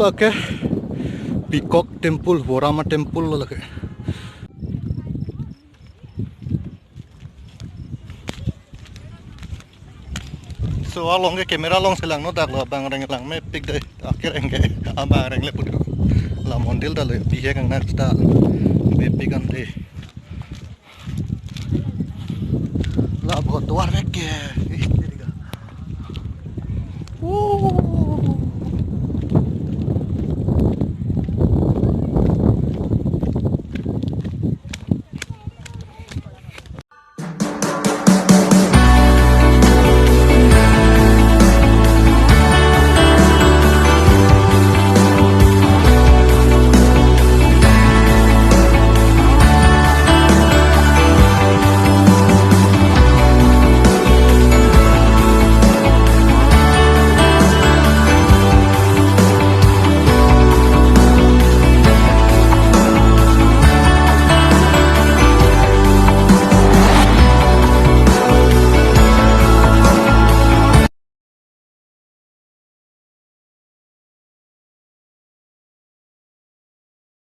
lake Peacock Temple, Warama Temple lake. So along ke kamera long selang no dak lo bang reng lang me pick deh akhir engke abang reng le putih la mondil dah le bihe kang nak sta me pick an deh la bot war vek ke